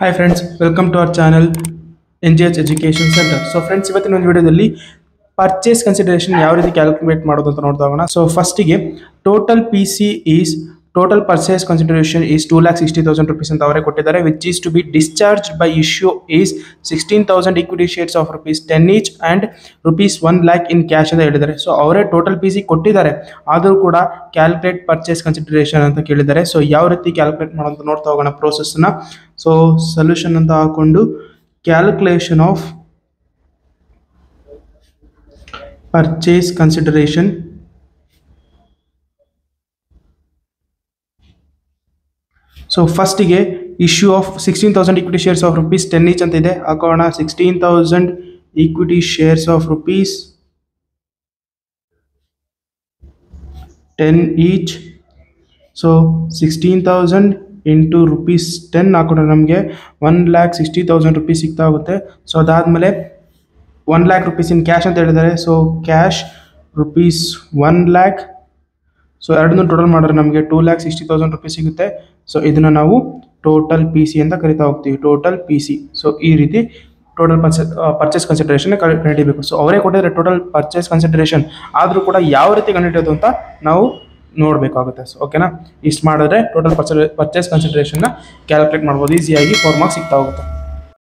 Hi friends, welcome to our channel NGH Education Center. So friends, ಇವತ್ತಿನ ಒಂದು ವಿಡಿಯೋದಲ್ಲಿ purchase consideration ಯಾವ ರೀತಿ ಕ್ಯಾಲ್ಕುಲೇಟ್ ಮಾಡೋದು ಅಂತ ನೋಡ್ತಾ ಹೋಗೋಣ. ಸೊ ಫಸ್ಟಿಗೆ total P C is total purchase consideration is 2,60,000 rupees ಅಂತ ಅವರೇ ಕೊಟ್ಟಿದ್ದಾರೆ, which is to be discharge by issue is 16,000 equity shares of rupees 10 each and rupees 1 lakh in cash ಅಂತ ಹೇಳಿದ್ದಾರೆ. ಸೊ ಅವರೇ ಟೋಟಲ್ ಪಿ ಸಿ ಕೊಟ್ಟಿದ್ದಾರೆ, ಆದರೂ ಕೂಡ calculate purchase consideration ಅಂತ ಕೇಳಿದ್ದಾರೆ. ಸೊ ಯಾವ ರೀತಿ ಕ್ಯಾಲ್ಕುಲೇಟ್ ಮಾಡೋದು ನೋಡ್ತಾ ಹೋಗೋಣ ಪ್ರೋಸೆಸ್ನ. ಸೊ ಸೊಲ್ಯೂಷನ್ ಅಂತ ಹಾಕೊಂಡು calculation of purchase consideration. So first ಗೆ issue of 16,000 equity shares of rupees 10 each ಅಂತ ಇದೆ, ಹಾಕೋಣ 16,000 equity shares of rupees 10 each. So 16,000 into rupees 10 ಹಾಕೊಂಡ್ರೆ ನಮಗೆ 1,60,000 rupees ಸಿಗ್ತಾ ಹೋಗುತ್ತೆ. ಸೊ ಅದಾದಮೇಲೆ 1 lakh rupees ಇನ್ ಕ್ಯಾಶ್ ಅಂತ ಹೇಳಿದ್ದಾರೆ. So cash rupees 1 lakh. So ಎರಡನ್ನೂ ಟೋಟಲ್ ಮಾಡಿದ್ರೆ ನಮಗೆ 2,60,000 rupees ಸಿಗುತ್ತೆ. ಸೊ ಇದನ್ನು ನಾವು ಟೋಟಲ್ ಪಿ ಸಿ ಅಂತ ಕರಿತಾ ಹೋಗ್ತೀವಿ, ಟೋಟಲ್ ಪಿ ಸಿ. ಸೊ ಈ ರೀತಿ ಟೋಟಲ್ ಪರ್ಚೇಸ್ ಕನ್ಸಿಡರೇಷನ್ ಕಂಡುಹಿಡಿಯಬೇಕು. ಸೊ ಅವರೇ ಕೊಟ್ಟಿದ್ದಾರೆ ಟೋಟಲ್ ಪರ್ಚೇಸ್ ಕನ್ಸಿಡರೇಷನ್, ಆದರೂ ಕೂಡ ಯಾವ ರೀತಿ ಕಂಡುಹಿಡಿಯೋದು ಅಂತ ನಾವು ನೋಡಬೇಕಾಗುತ್ತೆ. ಸೊ ಓಕೆನಾ, ಇಷ್ಟು ಮಾಡಿದ್ರೆ ಟೋಟಲ್ ಪರ್ಚೇಸ್ ಕನ್ಸಿಡರೇಷನ್ನ ಕ್ಯಾಲ್ಕುಲೇಟ್ ಮಾಡ್ಬೋದು, ಈಸಿಯಾಗಿ 4 ಮಾರ್ಕ್ಸ್ ಸಿಗ್ತಾ ಹೋಗುತ್ತೆ.